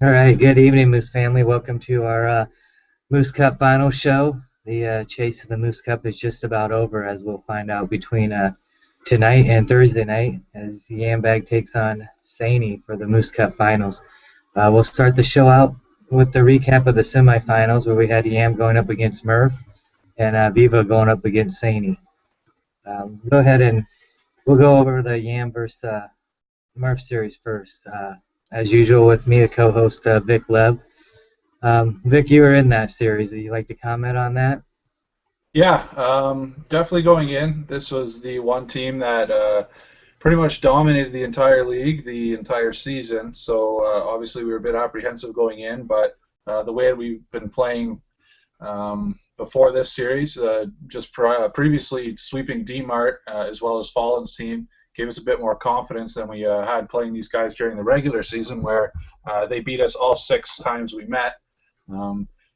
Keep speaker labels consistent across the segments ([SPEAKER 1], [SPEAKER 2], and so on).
[SPEAKER 1] All right, good evening, Moose family. Welcome to our Moose Cup final show. The chase of the Moose Cup is just about over, as we'll find out between tonight and Thursday night, as Yambag takes on Saney for the Moose Cup finals. We'll start the show out with the recap of the semifinals, where we had Yam going up against Murph and Viva going up against Saney. Go ahead and we'll go over the Yam versus Murph series first. As usual, with me, a co-host Vic Lev. Vic, you were in that series. Would you like to comment on that?
[SPEAKER 2] Yeah, definitely going in. This was the one team that pretty much dominated the entire league, the entire season. So obviously we were a bit apprehensive going in, but the way we've been playing before this series, previously sweeping D-Mart as well as Fallen's team, gave us a bit more confidence than we had playing these guys during the regular season, where they beat us all 6 times we met.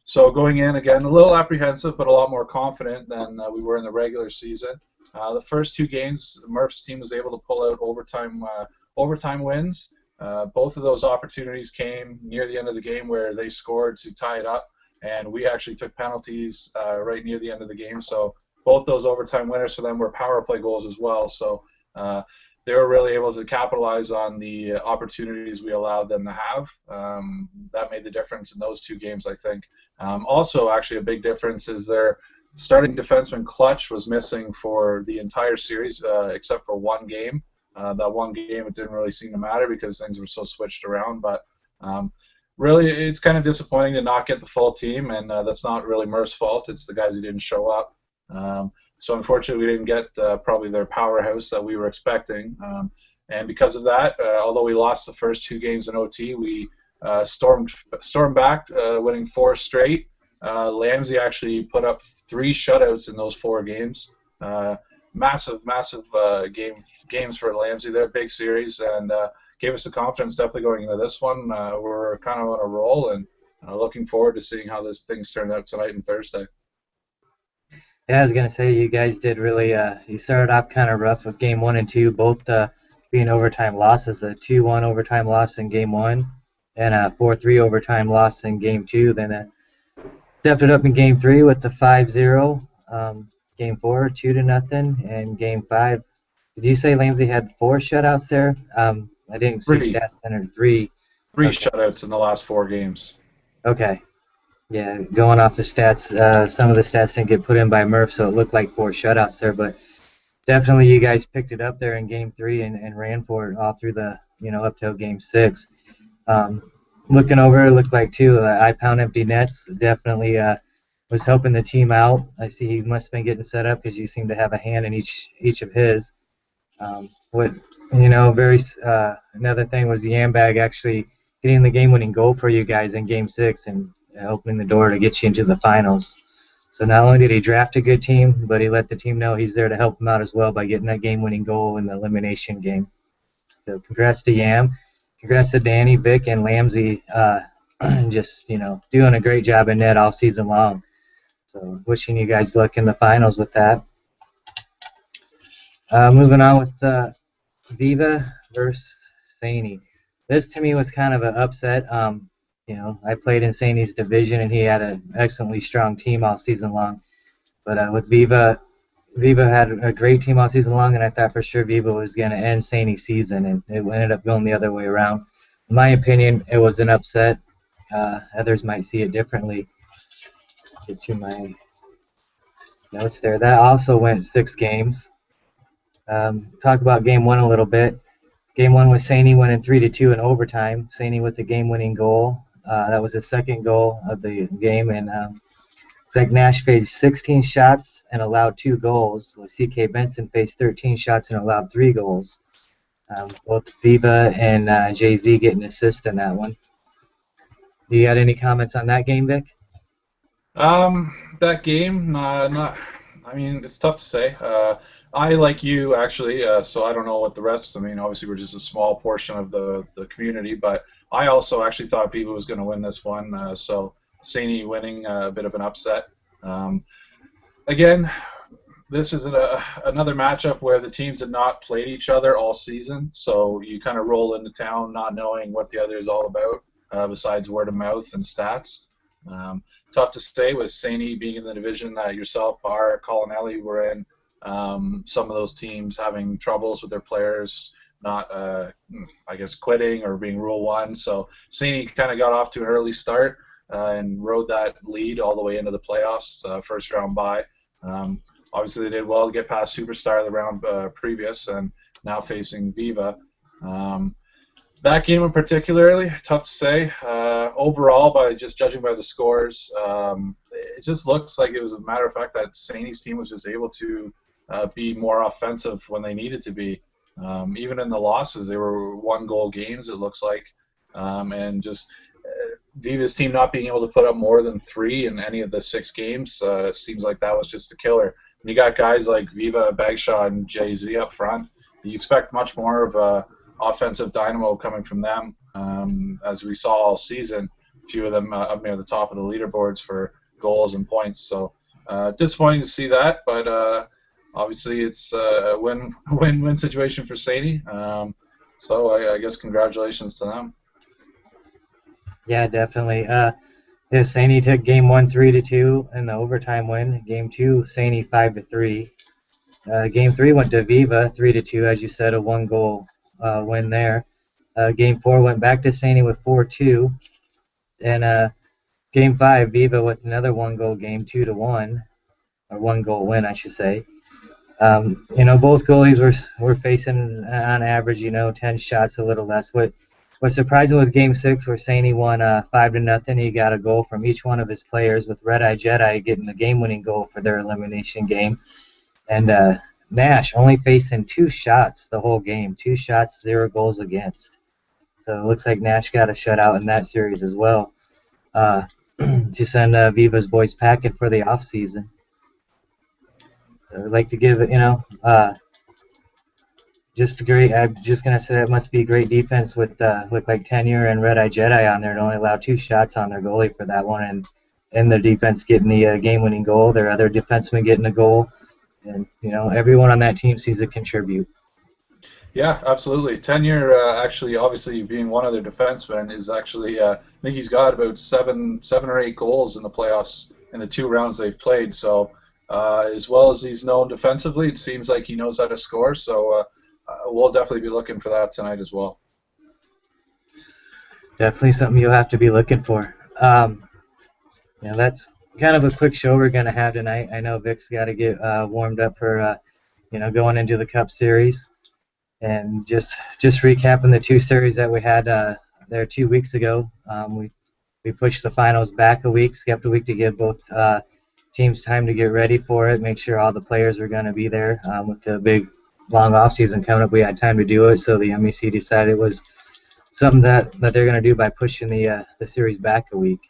[SPEAKER 2] So going in, again, a little apprehensive, but a lot more confident than we were in the regular season. The first 2 games, Murph's team was able to pull out overtime wins. Both of those opportunities came near the end of the game where they scored to tie it up, and we actually took penalties right near the end of the game. So both those overtime winners for them were power play goals as well. So they were really able to capitalize on the opportunities we allowed them to have. That made the difference in those 2 games, I think. Also, actually, a big difference is their starting defenseman Clutch was missing for the entire series except for 1 game. That 1 game, it didn't really seem to matter because things were so switched around. But really, it's kind of disappointing to not get the full team, and that's not really Murph's fault. It's the guys who didn't show up. So unfortunately, we didn't get probably their powerhouse that we were expecting. And because of that, although we lost the first 2 games in OT, we stormed back, winning 4 straight. Lamsey actually put up 3 shutouts in those 4 games. Massive games for Lamsey. They're a big series, and gave us the confidence definitely going into this one. We're kind of on a roll, and looking forward to seeing how this thing's turned out tonight and Thursday.
[SPEAKER 1] Yeah, I was gonna say you guys did really. You started off kind of rough with game 1 and 2, both being overtime losses. A 2-1 overtime loss in game 1, and a 4-3 overtime loss in game 2. Then stepped it up in game 3 with the 5-0. Game 4, 2-0, and game 5. Did you say Lamsey had 4 shutouts there? I didn't see
[SPEAKER 2] 3.
[SPEAKER 1] stats center 3.
[SPEAKER 2] 3
[SPEAKER 1] Okay.
[SPEAKER 2] shutouts in the last 4 games.
[SPEAKER 1] Okay. Yeah, going off the stats, some of the stats didn't get put in by Murph, so it looked like 4 shutouts there. But definitely, you guys picked it up there in Game 3 and ran for it all through the, up till Game 6. Looking over, it looked like too. I pound empty nets definitely was helping the team out. I see he must have been getting set up because you seem to have a hand in each of his. Another thing was Yambag actually getting the game-winning goal for you guys in Game 6 and opening the door to get you into the finals. So not only did he draft a good team, but he let the team know he's there to help them out as well by getting that game-winning goal in the elimination game. So congrats to Yam. Congrats to Danny, Vic, and Lamsey. Just, doing a great job in net all season long. So wishing you guys luck in the finals with that. Moving on with Viva versus Saney. This to me was kind of an upset. I played in Saney's division, and he had an excellently strong team all season long. But with Viva had a great team all season long, and I thought for sure Viva was going to end Saney's season, and it ended up going the other way around. In my opinion, it was an upset. Others might see it differently. Get to my notes there. That also went 6 games. Talk about Game 1 a little bit. Game 1 was Saney winning 3-2 in overtime. Saney with the game-winning goal. That was his second goal of the game, and Zach Nash faced 16 shots and allowed 2 goals, while C.K. Benson faced 13 shots and allowed 3 goals. Both Viva and Jay-Z getting assists in that one. Do you got any comments on that game, Vic?
[SPEAKER 2] That game, it's tough to say. I, like you, actually, so I don't know what the rest, obviously we're just a small portion of the community, but I also actually thought Viva was going to win this one, so Saney winning, a bit of an upset. Again, this is another matchup where the teams had not played each other all season, so you kind of roll into town not knowing what the other is all about. besides word of mouth and stats. Tough to say with Saini being in the division that yourself, Bar, Colin Ellie were in. Some of those teams having troubles with their players not, I guess, quitting or being Rule 1. So Saini kind of got off to an early start and rode that lead all the way into the playoffs, first round bye. Obviously, they did well to get past Superstar the round previous and now facing Viva. That game in particularly, tough to say. Overall, by just judging by the scores, it just looks like it was a matter of fact that Saini's team was just able to be more offensive when they needed to be. Even in the losses, they were one-goal games, it looks like. And just Viva's team not being able to put up more than 3 in any of the 6 games seems like that was just a killer. When you got guys like Viva, Bagshaw, and Jay-Z up front, you expect much more of a offensive dynamo coming from them, as we saw all season. A few of them up near the top of the leaderboards for goals and points. So disappointing to see that, but obviously it's a win-win situation for Saini. So I guess congratulations to them.
[SPEAKER 1] Yeah, definitely. Saini took game 1 3-2 in the overtime win. Game 2, Saini 5-3. Game 3 went to Viva 3-2, as you said, a 1-goal win there. Game 4 went back to Saini with 4-2, and Game 5 Viva with another 1-goal game, 2-1, or 1-goal win, I should say. Both goalies were facing on average, 10 shots, a little less. What's surprising with Game 6, where Saini won 5-0, he got a goal from each one of his players, with Red Eye Jedi getting the game-winning goal for their elimination game, and Nash only facing 2 shots the whole game, 2 shots, 0 goals against. So it looks like Nash got a shutout in that series as well, to send Viva's boys packing for the off season. So I'd like to give it, just great. I'm just gonna say it must be great defense with like Tenure and Red Eye Jedi on there, to only allow 2 shots on their goalie for that one, and their defense getting the game-winning goal, their other defenseman getting a goal, and everyone on that team sees it contribute.
[SPEAKER 2] Yeah, absolutely. Tenure, actually, obviously being one of their defensemen, is actually I think he's got about seven or 8 goals in the playoffs in the 2 rounds they've played. So as well as he's known defensively, it seems like he knows how to score. So we'll definitely be looking for that tonight as well.
[SPEAKER 1] Definitely something you'll have to be looking for. That's kind of a quick show we're going to have tonight. I know Vic's got to get warmed up for going into the Cup Series. And just recapping the 2 series that we had there 2 weeks ago, we pushed the finals back a week, skipped a week to give both teams time to get ready for it, make sure all the players were going to be there. With the big, long off-season coming up, we had time to do it, so the MEC decided it was something that they're going to do by pushing the series back a week.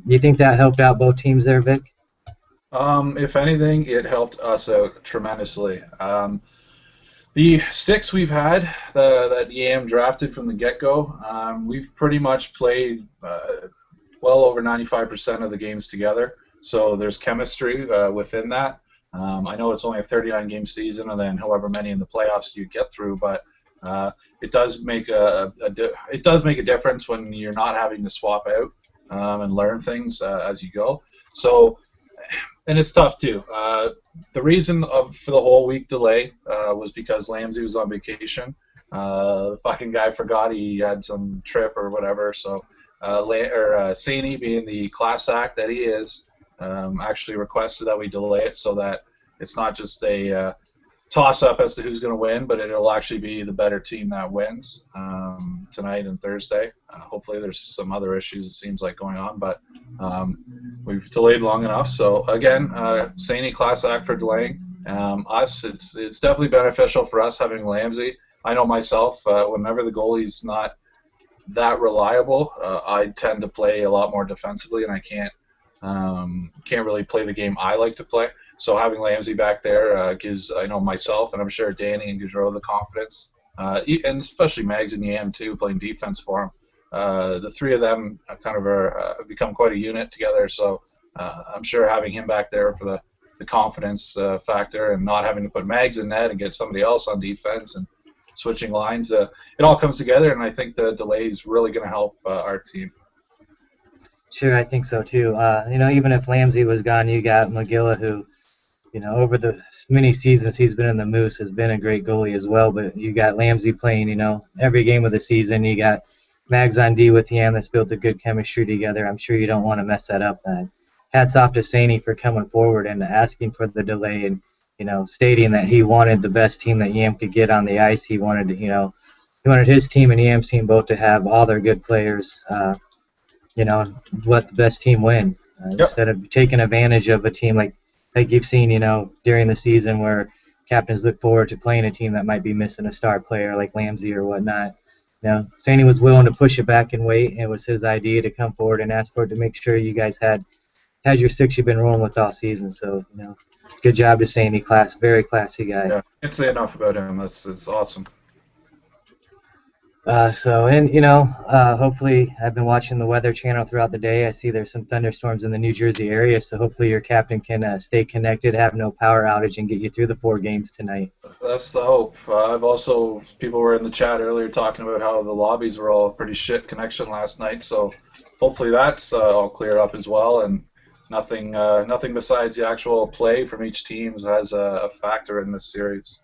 [SPEAKER 1] You think that helped out both teams there, Vic?
[SPEAKER 2] If anything, it helped us out tremendously. The 6 we've had that EAM drafted from the get-go, we've pretty much played well over 95% of the games together. So there's chemistry within that. I know it's only a 39-game season, and then however many in the playoffs you get through, but it does make a difference when you're not having to swap out and learn things as you go. So. And it's tough too. The reason for the whole week delay was because Lamsey was on vacation. The fucking guy forgot he had some trip or whatever. So Saini, being the class act that he is, actually requested that we delay it so that it's not just a toss-up as to who's going to win, but it'll actually be the better team that wins tonight and Thursday. Hopefully there's some other issues, it seems like, going on, but we've delayed long enough. So, again, Saini class act for delaying. It's definitely beneficial for us having Lamsey. I know myself, whenever the goalie's not that reliable, I tend to play a lot more defensively, and I can't really play the game I like to play. So having Lamsey back there gives, I know, myself, and I'm sure Danny and Gaudreau, the confidence, and especially Mags and Yam too, playing defense for him. The 3 of them kind of become quite a unit together. So I'm sure having him back there for the confidence factor, and not having to put Mags in net and get somebody else on defense, and switching lines. It all comes together, and I think the delay is really going to help our team.
[SPEAKER 1] Sure, I think so too. Even if Lamsey was gone, you got McGilla, who, over the many seasons he's been in the Moose, has been a great goalie as well. But you got Lamsey playing, every game of the season. You got Mags on D with Yam that's built a good chemistry together. I'm sure you don't want to mess that up. Hats off to Saney for coming forward and asking for the delay and, stating that he wanted the best team that Yam could get on the ice. He wanted he wanted his team and Yam's team both to have all their good players, let the best team win. Instead of taking advantage of a team like you've seen, during the season where captains look forward to playing a team that might be missing a star player like Lamsey or whatnot. Saney was willing to push it back and wait. It was his idea to come forward and ask for it to make sure you guys had your six you've been rolling with all season. So, good job to Saney. Very classy guy.
[SPEAKER 2] Yeah, can't say enough about him. It's awesome.
[SPEAKER 1] Hopefully I've been watching the Weather Channel throughout the day. I see there's some thunderstorms in the New Jersey area, so hopefully your captain can stay connected, have no power outage, and get you through the 4 games tonight.
[SPEAKER 2] That's the hope. People were in the chat earlier talking about how the lobbies were all pretty shit connection last night, so hopefully that's all cleared up as well, and nothing besides the actual play from each team has a factor in this series.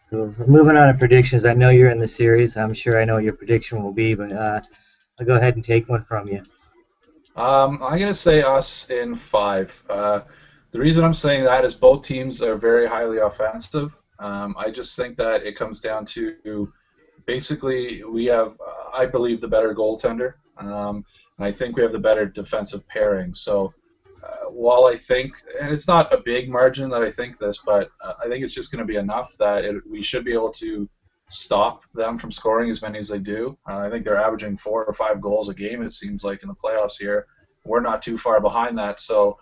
[SPEAKER 1] So moving on to predictions, I know you're in the series. I'm sure I know what your prediction will be, but I'll go ahead and take one from you.
[SPEAKER 2] I'm going to say us in 5. The reason I'm saying that is both teams are very highly offensive. I just think that it comes down to basically we have, I believe, the better goaltender, and I think we have the better defensive pairing. So while I think, and it's not a big margin that I think this, but I think it's just going to be enough that we should be able to stop them from scoring as many as they do. I think they're averaging 4 or 5 goals a game, it seems like, in the playoffs here. We're not too far behind that. So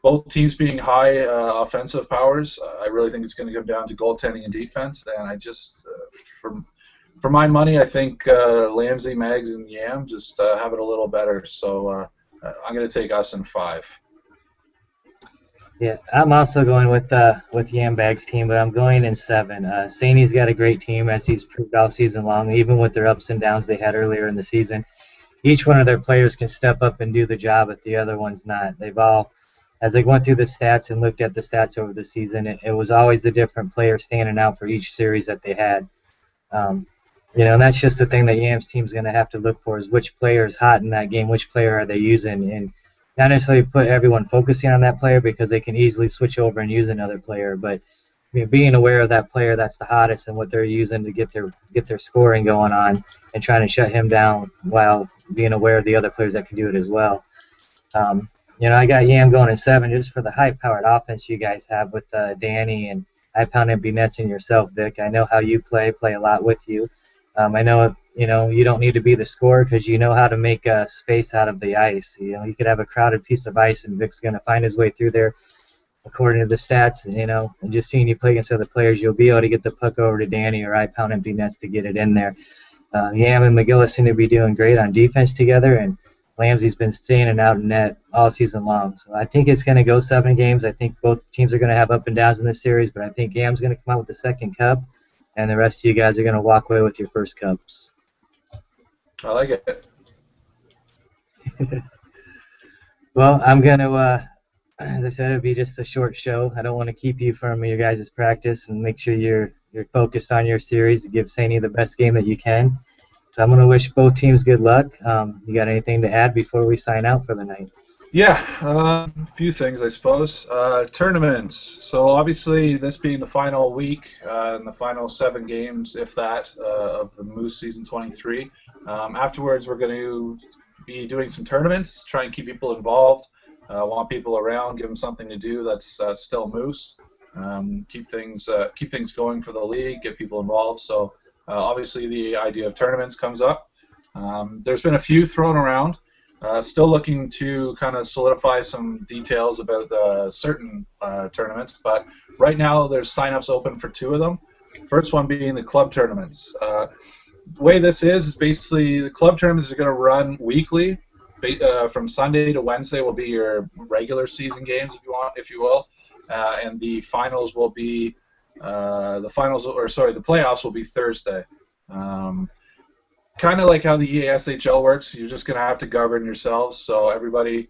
[SPEAKER 2] both teams being high offensive powers, I really think it's going to come down to goaltending and defense. And I just, for my money, I think Lamsey, Mags, and Yam just have it a little better. So I'm going to take us in 5.
[SPEAKER 1] Yeah, I'm also going with Yam Bag's team, but I'm going in 7. Saney's got a great team, as he's proved all season long, even with their ups and downs they had earlier in the season. Each one of their players can step up and do the job, but the other one's not. They've all, as I went through the stats and looked at the stats over the season, it was always a different player standing out for each series that they had. And that's just the thing that Yam's team's going to have to look for, is which player is hot in that game, which player are they using, and not necessarily put everyone focusing on that player, because they can easily switch over and use another player. But being aware of that player that's the hottest and what they're using to get their scoring going on, and trying to shut him down while being aware of the other players that can do it as well. I got Yam going in 7 just for the high-powered offense you guys have with Danny and I-Pound Empty Nets and yourself, Vic. I know how you play a lot with you. I know you don't need to be the scorer, because you know how to make space out of the ice. You could have a crowded piece of ice, and Vic's going to find his way through there, according to the stats. And just seeing you play against other players, you'll be able to get the puck over to Danny or I-Pound Empty Nets to get it in there. Yam and McGilla seem to be doing great on defense together, and Lamsey's been staying out in net all season long. So I think it's going to go 7 games. I think both teams are going to have up and downs in this series, but I think Yam's going to come out with the second cup, and the rest of you guys are going to walk away with your first cups.
[SPEAKER 2] I like it.
[SPEAKER 1] Well, I'm going to, as I said, it'll be just a short show. I don't want to keep you from your guys' practice, and make sure you're focused on your series to give Saney the best game that you can. So I'm going to wish both teams good luck. You got anything to add before we sign out for the night?
[SPEAKER 2] Yeah, a few things, I suppose. Tournaments. So obviously, this being the final week and the final 7 games, if that, of the Moose season 23. Afterwards, we're going to be doing some tournaments, try and keep people involved. Want people around, give them something to do that's still Moose. Keep things going for the league, get people involved. So obviously, the idea of tournaments comes up. There's been a few thrown around. Still looking to kind of solidify some details about the certain tournaments, but right now there's sign-ups open for 2 of them. First one being the club tournaments. The way this is basically the club tournaments are going to run weekly. From Sunday to Wednesday will be your regular season games, if you will, and the finals will be The finals, or sorry, the playoffs will be Thursday. Kind of like how the EASHL works, you're just going to have to govern yourselves. So everybody,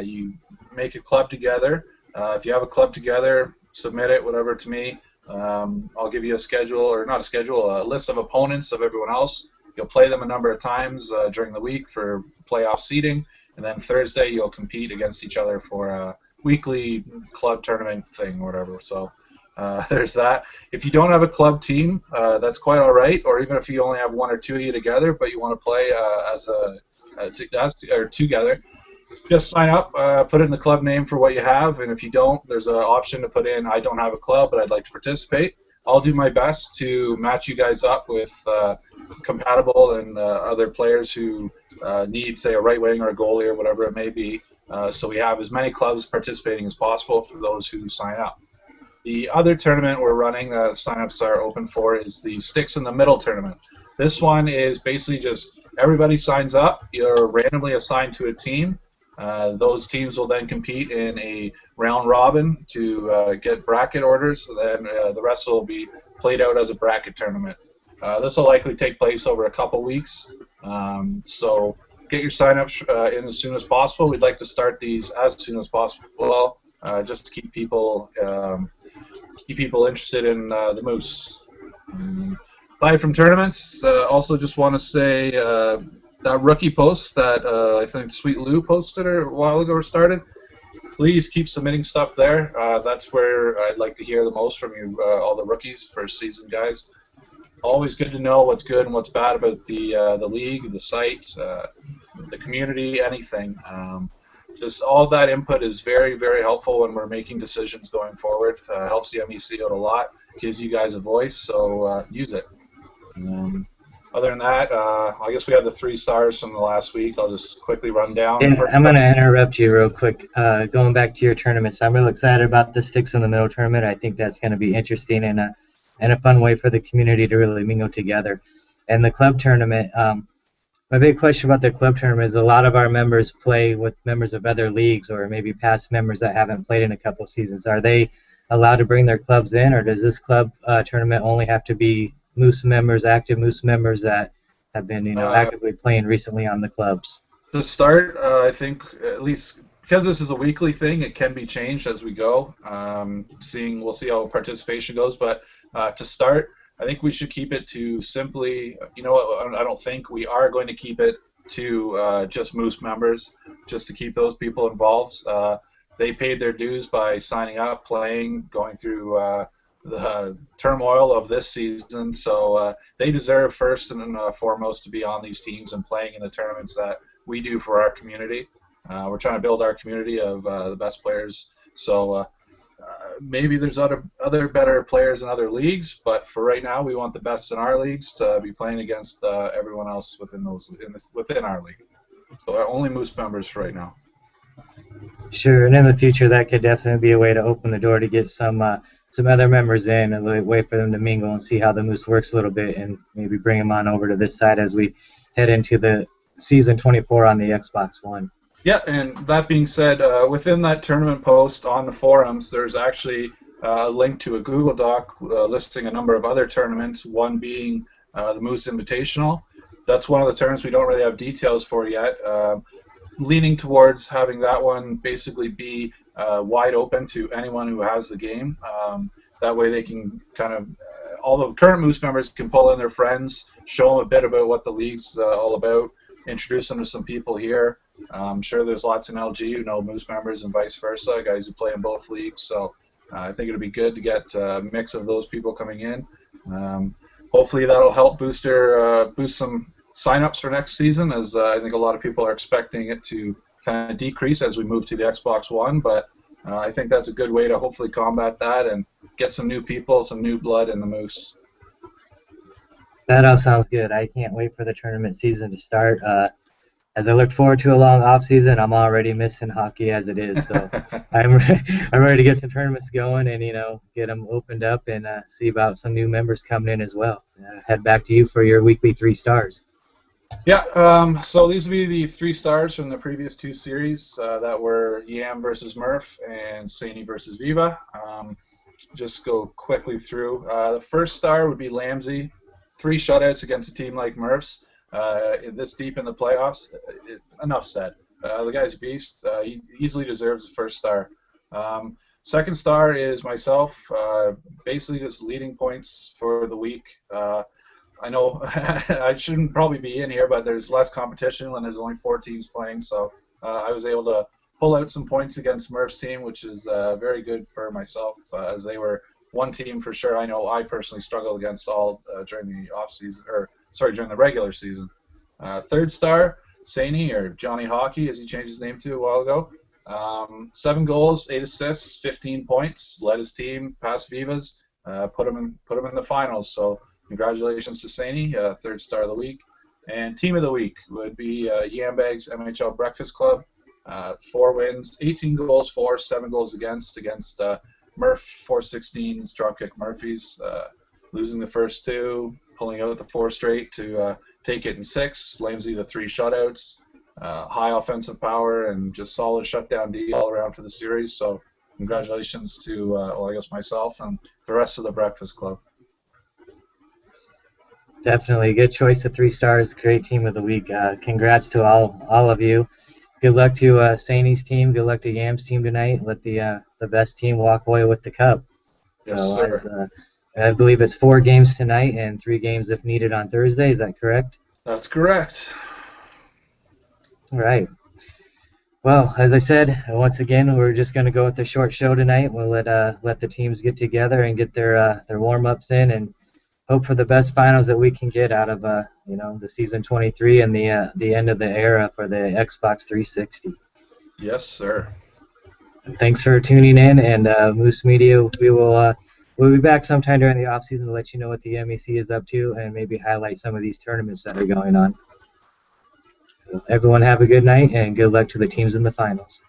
[SPEAKER 2] you make a club together. If you have a club together, submit it, whatever, to me. I'll give you a schedule, or not a schedule, a list of opponents of everyone else. You'll play them a number of times during the week for playoff seeding, and then Thursday you'll compete against each other for a weekly club tournament thing or whatever. So there's that. If you don't have a club team, that's quite all right. Or even if you only have one or two of you together, but you want to play together, just sign up, put in the club name for what you have, and if you don't, there's an option to put in, I don't have a club, but I'd like to participate. I'll do my best to match you guys up with compatible and other players who need, say, a right wing or a goalie or whatever it may be. So we have as many clubs participating as possible for those who sign up. The other tournament we're running that signups are open for is the Sticks in the Middle tournament. This one is basically just everybody signs up. You're randomly assigned to a team. Those teams will then compete in a round robin to get bracket orders. Then the rest will be played out as a bracket tournament. This will likely take place over a couple weeks. So get your signups in as soon as possible. We'd like to start these as soon as possible, just to keep people interested in the Moose. Aside from tournaments, also just want to say that rookie post that I think Sweet Lou posted a while ago or started, please keep submitting stuff there. That's where I'd like to hear the most from you, all the rookies, first season guys. Always good to know what's good and what's bad about the league, the site, the community, anything. Just all that input is very, very helpful when we're making decisions going forward. Helps the MEC out a lot, gives you guys a voice, so use it. Other than that, I guess we have the 3 stars from the last week. I'll just quickly run down.
[SPEAKER 1] Yeah, I'm going to interrupt you real quick. Going back to your tournaments, I'm real excited about the Sticks in the Middle tournament. I think that's going to be interesting and a fun way for the community to really mingle together. And the club tournament, my big question about the club tournament is a lot of our members play with members of other leagues or maybe past members that haven't played in a couple seasons. Are they allowed to bring their clubs in, or does this club tournament only have to be Moose members, active Moose members that have been, actively playing recently on the clubs?
[SPEAKER 2] To start, I think, at least because this is a weekly thing, it can be changed as we go. We'll see how participation goes, but to start, I think we should keep it to simply, I don't think we are going to keep it to just Moose members, just to keep those people involved. They paid their dues by signing up, playing, going through the turmoil of this season, so they deserve first and foremost to be on these teams and playing in the tournaments that we do for our community. We're trying to build our community of the best players, so maybe there's other better players in other leagues, but for right now we want the best in our leagues to be playing against everyone else within our league. So only Moose members for right now.
[SPEAKER 1] Sure, and in the future that could definitely be a way to open the door to get some other members in, a way for them to mingle and see how the Moose works a little bit, and maybe bring them on over to this side as we head into the season 24 on the Xbox One.
[SPEAKER 2] Yeah, and that being said, within that tournament post on the forums, there's actually a link to a Google Doc listing a number of other tournaments, one being the Moose Invitational. That's one of the tournaments we don't really have details for yet. Leaning towards having that one basically be wide open to anyone who has the game. That way they can kind of, all the current Moose members can pull in their friends, show them a bit about what the league's all about, introduce them to some people here. I'm sure there's lots in LG who know Moose members and vice versa, guys who play in both leagues. So I think it'll be good to get a mix of those people coming in. Hopefully that'll help boost some signups for next season, as I think a lot of people are expecting it to kind of decrease as we move to the Xbox One. But I think that's a good way to hopefully combat that and get some new people, some new blood in the Moose.
[SPEAKER 1] That all sounds good. I can't wait for the tournament season to start. As I look forward to a long off season, I'm already missing hockey as it is. So I'm ready to get some tournaments going and get them opened up and see about some new members coming in as well. Head back to you for your weekly 3 stars.
[SPEAKER 2] Yeah. So these will be the 3 stars from the previous 2 series that were Yam versus Murph and Saney versus Viva. just go quickly through. The first star would be Lamsey. 3 shutouts against a team like Murphs. This deep in the playoffs, enough said. The guy's a beast. He easily deserves the first star. Second star is myself, basically just leading points for the week. I know I shouldn't probably be in here, but there's less competition when there's only 4 teams playing, so I was able to pull out some points against Murph's team, which is very good for myself, as they were one team for sure. I know I personally struggled against all during the during the regular season. Third star, Saney, or Johnny Hockey, as he changed his name to a while ago. 7 goals, 8 assists, 15 points. Led his team past Vivas. Put him in the finals. So congratulations to Saney, third star of the week. And team of the week would be Yambag's MHL Breakfast Club. 4 wins, 18 goals for, 7 goals against Murph 416's Dropkick Murphys. Losing the first 2, pulling out the 4 straight to take it in 6. Lamsey the 3 shutouts. High offensive power and just solid shutdown D all around for the series. So congratulations to, I guess myself and the rest of the Breakfast Club.
[SPEAKER 1] Definitely. Good choice of 3 stars. Great team of the week. Congrats to all of you. Good luck to Saney's team. Good luck to Yam's team tonight. Let the best team walk away with the cup.
[SPEAKER 2] Yes,
[SPEAKER 1] so
[SPEAKER 2] sir.
[SPEAKER 1] I believe it's 4 games tonight and 3 games if needed on Thursday. Is that correct?
[SPEAKER 2] That's correct.
[SPEAKER 1] All right. Well, as I said, once again, we're just going to go with the short show tonight. We'll let the teams get together and get their warm-ups in and hope for the best finals that we can get out of the season 23 and the end of the era for the Xbox 360.
[SPEAKER 2] Yes, sir.
[SPEAKER 1] Thanks for tuning in, and Moose Media, we'll be back sometime during the off season to let you know what the MEC is up to and maybe highlight some of these tournaments that are going on. So everyone have a good night and good luck to the teams in the finals.